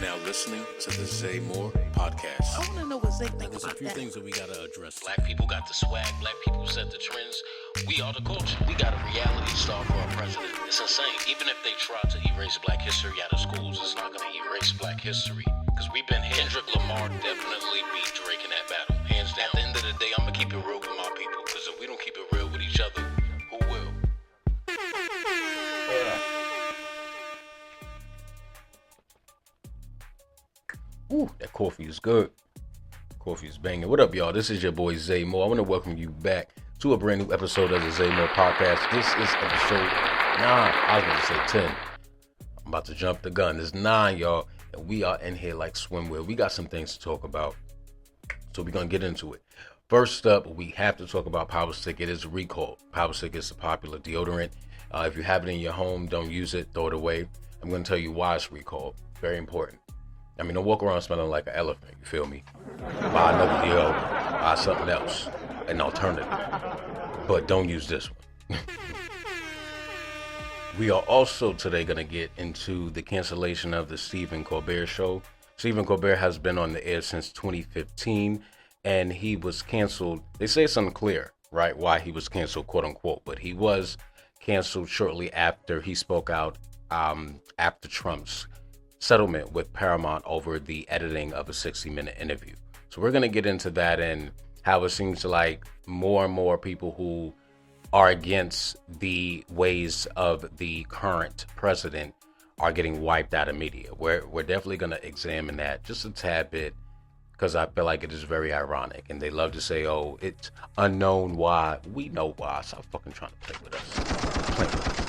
now listening to the Zay Moore podcast. I want to know what Zay thinks There's a about few that. things that we gotta address. Black people got the swag. Black people set the trends. We are the culture. We got a reality star for our president. It's insane. Even if they try to erase black history out of schools, it's not going to erase black history. Because we've been here. Kendrick Lamar definitely beat Drake in that battle. Hands down. At the end of the day, I'm going to keep it real with my people. Because if we don't keep it real with each other, who will? Ooh, that coffee is good. Coffee is banging. What up, y'all? This is your boy Zay Moore. I want to welcome you back to a brand new episode of the Zay Moore podcast. This is episode 9. I was going to say 10. I'm about to jump the gun. It's 9, y'all. And we are in here like swimwear. We got some things to talk about. So we're going to get into it. First up, we have to talk about Power Stick. It is recalled. Power Stick is a popular deodorant. If you have it in your home, don't use it. Throw it away. I'm going to tell you why it's recalled. Very important. I mean, don't walk around smelling like an elephant, you feel me? Buy another deal, buy something else, an alternative. But don't use this one. We are also today going to get into the cancellation of the Stephen Colbert show. Stephen Colbert has been on the air since 2015, and he was canceled. They say it's unclear, right, why he was canceled, quote unquote, but he was canceled shortly after he spoke out after Trump's settlement with Paramount over the editing of a 60-minute interview. So we're going to get into that and how it seems like more and more people who are against the ways of the current president are getting wiped out of media. We're definitely going to examine that just a tad bit because I feel like it is very ironic. And they love to say, oh, it's unknown why. We know why. Stop fucking trying to play with us. Play with us.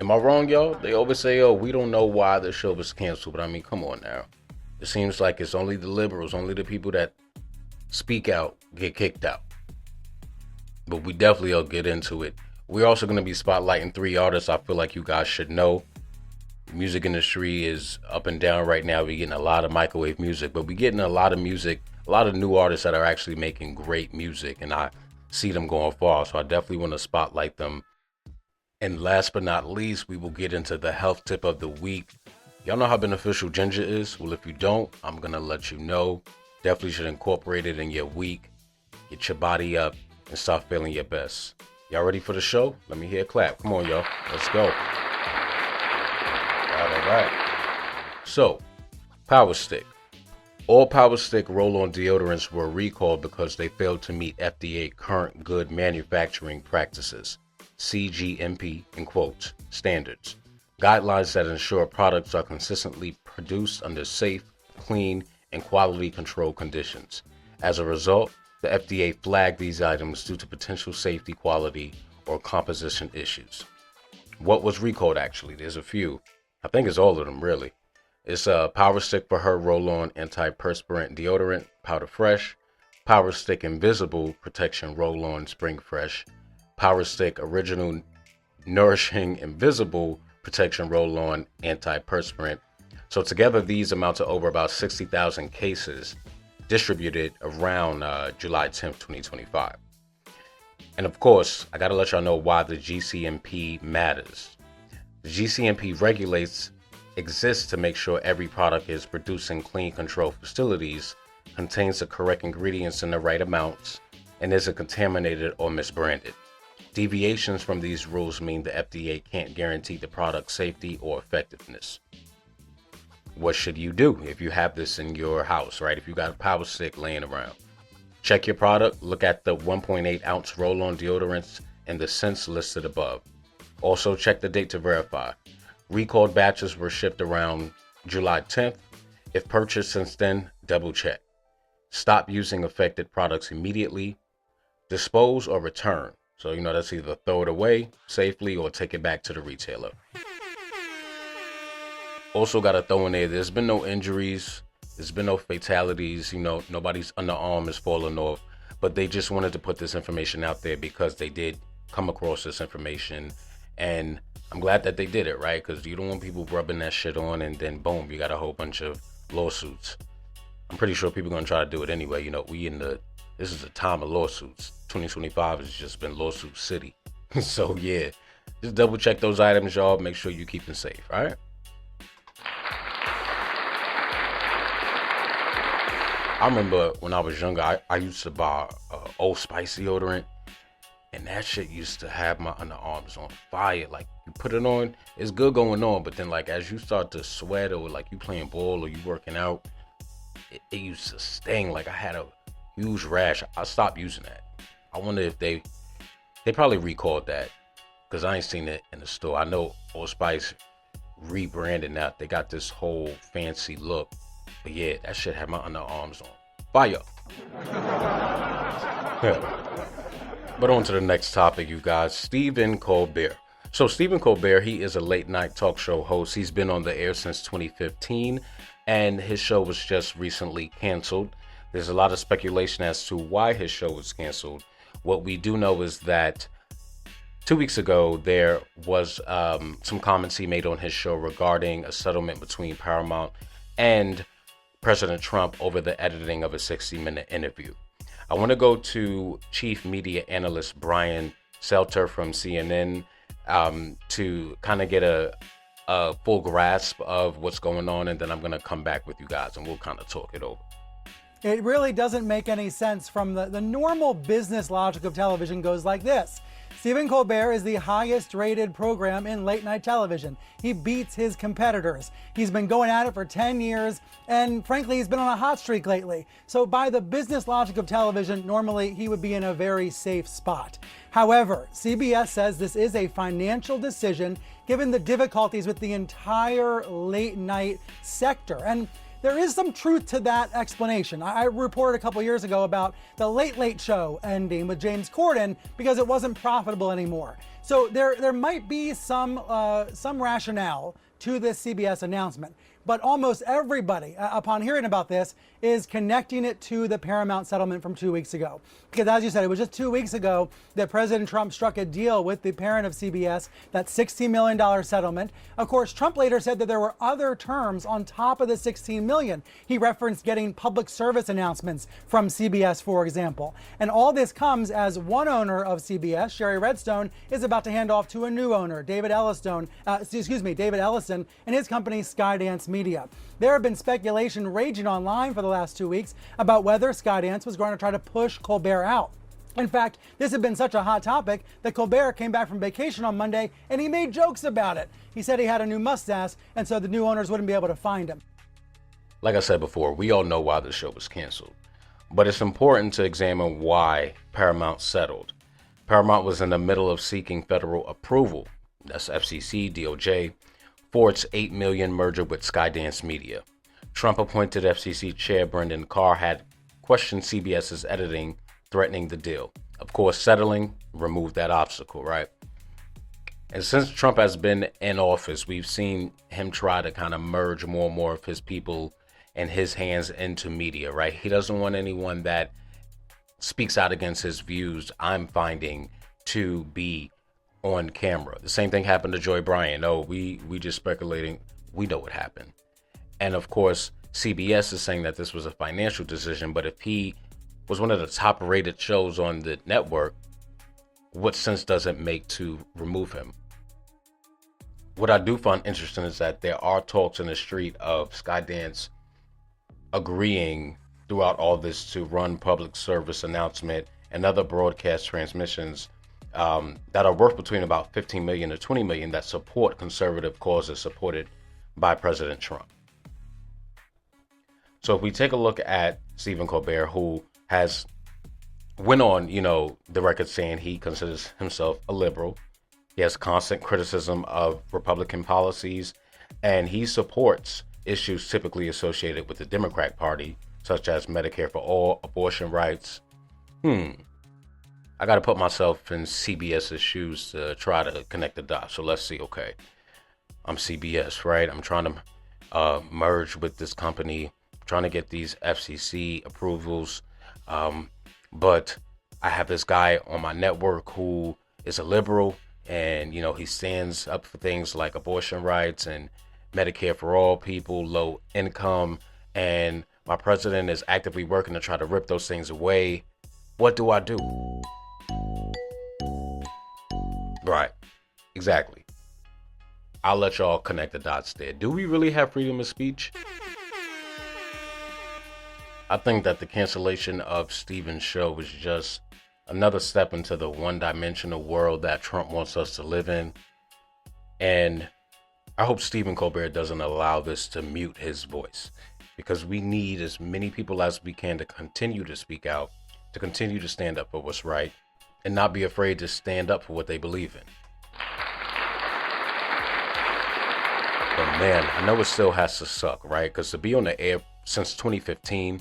Am I wrong, y'all? They always say, oh, we don't know why the show was canceled. But I mean, come on now. It seems like it's only the liberals, only the people that speak out get kicked out. But we definitely will get into it. We're also going to be spotlighting 3 artists I feel like you guys should know. The music industry is up and down right now. We're getting a lot of microwave music, but we're getting a lot of music, a lot of new artists that are actually making great music. And I see them going far. So I definitely want to spotlight them. And last but not least, we will get into the health tip of the week. Y'all know how beneficial ginger is? Well, if you don't, I'm going to let you know. Definitely should incorporate it in your week. Get your body up and start feeling your best. Y'all ready for the show? Let me hear a clap. Come on, y'all. Let's go. All right. So, Power Stick. All Power Stick roll-on deodorants were recalled because they failed to meet FDA current good manufacturing practices. CGMP, in quotes, standards, guidelines that ensure products are consistently produced under safe, clean, and quality control conditions. As a result, the FDA flagged these items due to potential safety, quality, or composition issues. What was recalled actually? There's a few. I think it's all of them really. It's a Power Stick for Her roll-on antiperspirant deodorant, Powder Fresh, Power Stick Invisible Protection Roll-on Spring Fresh, Power Stick Original Nourishing Invisible Protection Roll-On Antiperspirant. So together these amount to over about 60,000 cases distributed around July 10th, 2025. And of course, I gotta let y'all know why the GCMP matters. The GCMP exists to make sure every product is produced in clean control facilities, contains the correct ingredients in the right amounts, and isn't contaminated or misbranded. Deviations from these rules mean the FDA can't guarantee the product's safety or effectiveness. What should you do if you have this in your house, right? If you got a Power Stick laying around, check your product, look at the 1.8 ounce roll-on deodorants and the scents listed above. Also check the date to verify. Recalled batches were shipped around July 10th. If purchased since then, double check. Stop using affected products immediately. Dispose or return. So, that's either throw it away safely or take it back to the retailer. Also got to throw in there's been no injuries. There's been no fatalities. Nobody's underarm is falling off. But they just wanted to put this information out there because they did come across this information. And I'm glad that they did it, right? Because you don't want people rubbing that shit on and then boom, you got a whole bunch of lawsuits. I'm pretty sure people are going to try to do it anyway. This is a time of lawsuits. 2025 has just been lawsuit city. So yeah, just double check those items, y'all. Make sure you're keeping safe, all right? I remember when I was younger, I used to buy Old Spice deodorant, and that shit used to have my underarms on fire. Like, you put it on, it's good going on, but then like as you start to sweat, or like you playing ball or you working out, it used to sting. Like I had a huge rash. I stopped using that. I wonder if they probably recalled that, because I ain't seen it in the store. I know Old Spice rebranded now. They got this whole fancy look. But yeah, that shit had my underarms on fire. But on to the next topic, you guys. Stephen Colbert. So Stephen Colbert, he is a late night talk show host. He's been on the air since 2015, and his show was just recently canceled. There's a lot of speculation as to why his show was canceled. What we do know is that 2 weeks ago, there was some comments he made on his show regarding a settlement between Paramount and President Trump over the editing of a 60-minute interview. I want to go to Chief Media Analyst Brian Selter from CNN to kind of get a full grasp of what's going on, and then I'm going to come back with you guys and we'll kind of talk it over. It really doesn't make any sense from the normal business logic of television goes like this. Stephen Colbert is the highest rated program in late night television. He beats his competitors. He's been going at it for 10 years, and frankly, he's been on a hot streak lately. So by the business logic of television, normally he would be in a very safe spot. However, CBS says this is a financial decision given the difficulties with the entire late night sector. And there is some truth to that explanation. I reported a couple years ago about the Late Late Show ending with James Corden because it wasn't profitable anymore. So there might be some rationale to this CBS announcement. But almost everybody, upon hearing about this, is connecting it to the Paramount settlement from 2 weeks ago. Because as you said, it was just 2 weeks ago that President Trump struck a deal with the parent of CBS, that $16 million settlement. Of course, Trump later said that there were other terms on top of the $16 million. He referenced getting public service announcements from CBS, for example. And all this comes as one owner of CBS, Sherry Redstone, is about to hand off to a new owner, David Ellison, and his company Skydance Media. There have been speculation raging online for the last 2 weeks about whether Skydance was going to try to push Colbert out. In fact, this had been such a hot topic that Colbert came back from vacation on Monday and he made jokes about it. He said he had a new mustache, and so the new owners wouldn't be able to find him. Like I said before, we all know why the show was canceled, but it's important to examine why Paramount settled. Paramount was in the middle of seeking federal approval, that's FCC, DOJ, for its $8 million merger with Skydance Media. Trump appointed FCC Chair Brendan Carr had questioned CBS's editing, threatening the deal. Of course, settling removed that obstacle, right? And since Trump has been in office, we've seen him try to kind of merge more and more of his people and his hands into media, right? He doesn't want anyone that speaks out against his views, I'm finding, to be on camera. The same thing happened to Joy Bryan. Oh, we just speculating. We know what happened. And of course, CBS is saying that this was a financial decision, but if he was one of the top rated shows on the network, what sense does it make to remove him? What I do find interesting is that there are talks in the street of Skydance agreeing throughout all this to run public service announcement and other broadcast transmissions that are worth between about 15 million to 20 million that support conservative causes supported by President Trump. So if we take a look at Stephen Colbert, who has went on, the record saying he considers himself a liberal, he has constant criticism of Republican policies, and he supports issues typically associated with the Democrat Party, such as Medicare for all, abortion rights. I got to put myself in CBS's shoes to try to connect the dots. So let's see. Okay, I'm CBS, right? I'm trying to merge with this company, trying to get these FCC approvals. But I have this guy on my network who is a liberal, and, he stands up for things like abortion rights and Medicare for all people, low income. And my president is actively working to try to rip those things away. What do I do? Right. Exactly. I'll let y'all connect the dots there. Do we really have freedom of speech? I think that the cancellation of Stephen's show was just another step into the one-dimensional world that Trump wants us to live in. And I hope Stephen Colbert doesn't allow this to mute his voice, because we need as many people as we can to continue to speak out, to continue to stand up for what's right, and not be afraid to stand up for what they believe in. But man, I know it still has to suck, right? Because to be on the air since 2015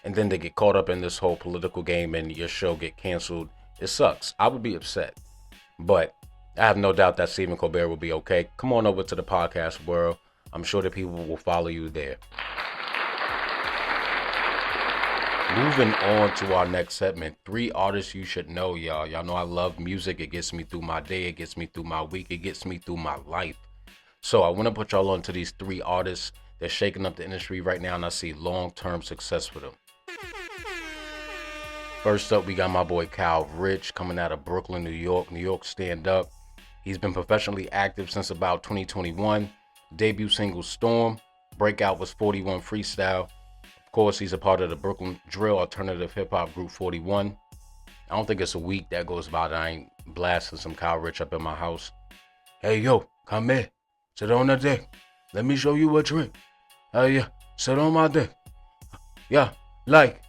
and then to get caught up in this whole political game and your show get canceled, it sucks. I would be upset. But I have no doubt that Stephen Colbert will be okay. Come on over to the podcast world. I'm sure that people will follow you there. Moving on to our next segment, 3 artists you should know, y'all. Y'all know I love music. It gets me through my day. It gets me through my week. It gets me through my life. So I want to put y'all on to these 3 artists. They're shaking up the industry right now, and I see long-term success for them. First up, we got my boy Kyle Rich coming out of Brooklyn, New York. New York stand up. He's been professionally active since about 2021. Debut single Storm. Breakout was 41 Freestyle. Of course, he's a part of the Brooklyn drill alternative hip hop group 41. I don't think it's a week that goes by that I ain't blasting some Kyle Rich up in my house. Hey, yo, come here. Sit on the deck. Let me show you a trick. Oh, yeah. Sit on my dick. Yeah. Like.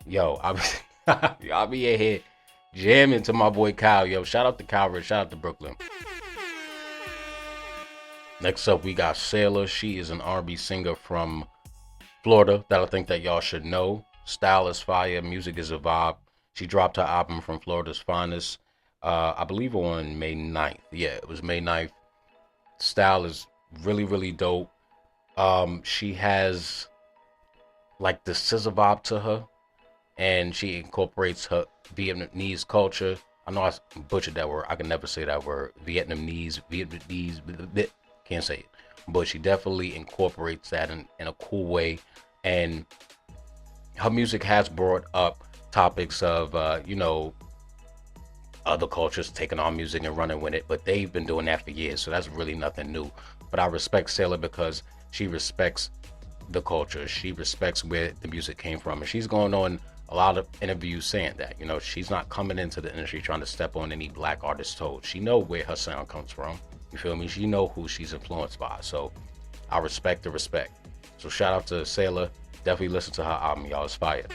Yo, I'll be in here jamming to my boy Kyle. Yo, shout out to Kyle Rich. Shout out to Brooklyn. Next up, we got Sailor. She is an R&B singer from Florida that I think that y'all should know. Style is fire. Music is a vibe. She dropped her album From Florida's Finest, I believe on May 9th. Yeah, it was May 9th. Style is really, really dope. She has like the scissor vibe to her, and she incorporates her Vietnamese culture. I know I butchered that word. I can never say that word. Vietnamese, can't say it. But she definitely incorporates that in a cool way. And her music has brought up topics of, other cultures taking our music and running with it. But they've been doing that for years, so that's really nothing new. But I respect Sailor because she respects the culture. She respects where the music came from. And she's going on a lot of interviews saying that, she's not coming into the industry trying to step on any black artist's toes. She know where her sound comes from. You feel me? She know who she's influenced by. So I respect the respect. So shout out to Sailor. Definitely listen to her album, y'all. It's fire.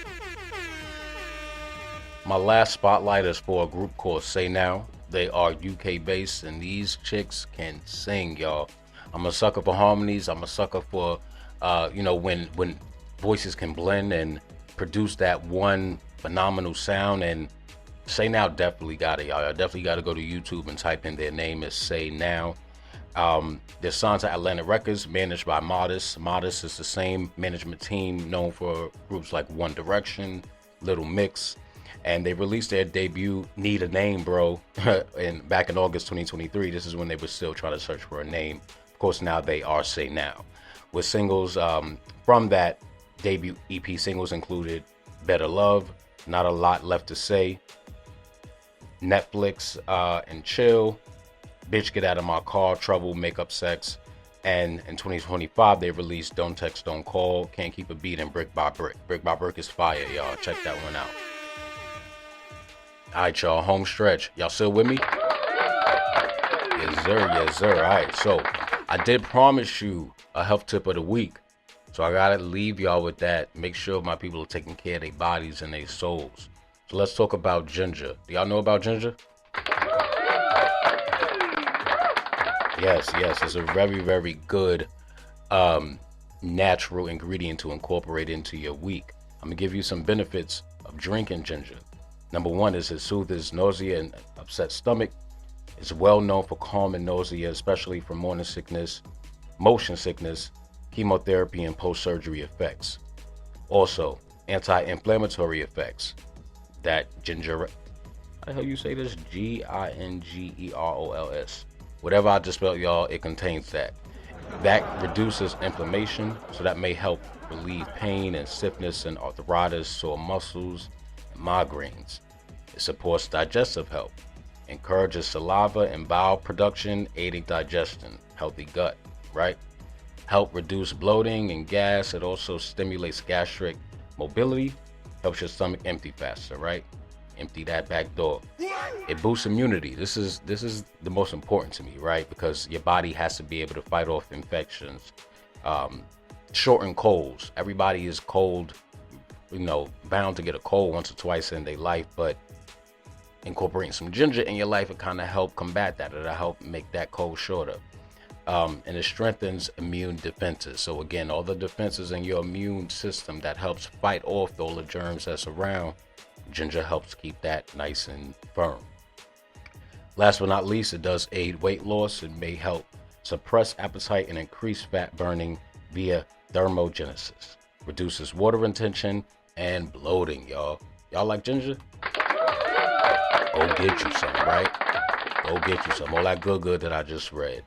My last spotlight is for a group called Say Now. They are UK based, and these chicks can sing, y'all. I'm a sucker for harmonies. I'm a sucker for, when voices can blend and produce that one phenomenal sound. And Say Now definitely got it, y'all. Definitely got to go to YouTube and type in their name is Say Now. They're signed to Atlantic Records, managed by Modest. Modest is the same management team known for groups like One Direction, Little Mix. And they released their debut, Need a Name, Bro, back in August 2023. This is when they were still trying to search for a name. Of course, now they are Say Now. With singles from that debut EP, singles included Better Love, Not a Lot Left to Say, Netflix and Chill, Bitch Get Out of My Car, Trouble, Makeup Sex. And in 2025, they released Don't Text, Don't Call, Can't Keep a Beat, and Brick by Brick. Brick by Brick is fire, y'all. Check that one out. All right, y'all, home stretch. Y'all still with me? Yes, sir. Yes, sir. All right, so I did promise you a health tip of the week. So I got to leave y'all with that. Make sure my people are taking care of their bodies and their souls. So let's talk about ginger. Do y'all know about ginger? Yes. It's a very, very good natural ingredient to incorporate into your week. I'm going to give you some benefits of drinking ginger. Number 1 is it soothes nausea and upset stomach. It's well known for calming nausea, especially from morning sickness, motion sickness, chemotherapy, and post-surgery effects. Also, anti-inflammatory effects. That ginger, how the hell you say this? Gingerols. Whatever I just spelled, y'all, it contains that. That reduces inflammation, so that may help relieve pain and stiffness and arthritis, sore muscles, migraines. It supports digestive health, encourages saliva and bowel production, aiding digestion, healthy gut, right? Help reduce bloating and gas. It also stimulates gastric Mobility helps your stomach empty faster, right? Empty that back door. It boosts immunity. This is the most important to me, right? Because your body has to be able to fight off infections. Shorten colds. Everybody is cold, bound to get a cold once or twice in their life, but incorporating some ginger in your life, it kind of help combat that. It'll help make that cold shorter. And it strengthens immune defenses. So again, all the defenses in your immune system that helps fight off all the germs that's around, ginger helps keep that nice and firm. Last but not least, it does aid weight loss. It may help suppress appetite and increase fat burning via thermogenesis. Reduces water retention and bloating, y'all. Y'all like ginger? Go get you some, right? Go get you some. All that good that I just read.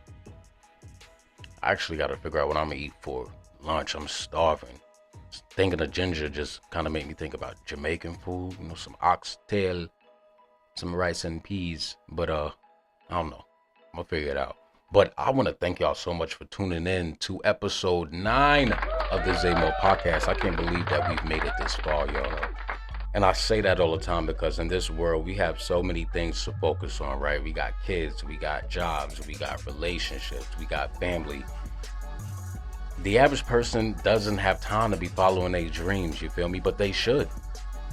I actually got to figure out what I'm going to eat for lunch. I'm starving. Thinking of ginger just kind of made me think about Jamaican food, some oxtail, some rice and peas. But I don't know. I'm going to figure it out. But I want to thank y'all so much for tuning in to episode 9 of the Zaymo podcast. I can't believe that we've made it this far, y'all. And I say that all the time because in this world, we have so many things to focus on, right? We got kids, we got jobs, we got relationships, we got family. The average person doesn't have time to be following their dreams, you feel me? But they should.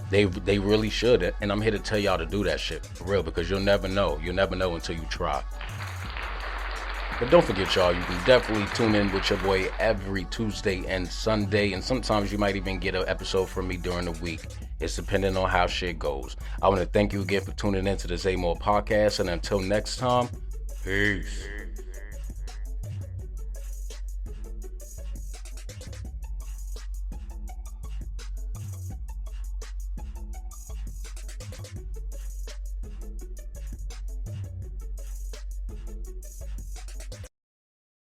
They really should. And I'm here to tell y'all to do that shit, for real, because you'll never know. You'll never know until you try. But don't forget, y'all, you can definitely tune in with your boy every Tuesday and Sunday. And sometimes you might even get an episode from me during the week. It's depending on how shit goes. I want to thank you again for tuning in to the Zaymo podcast. And until next time, peace.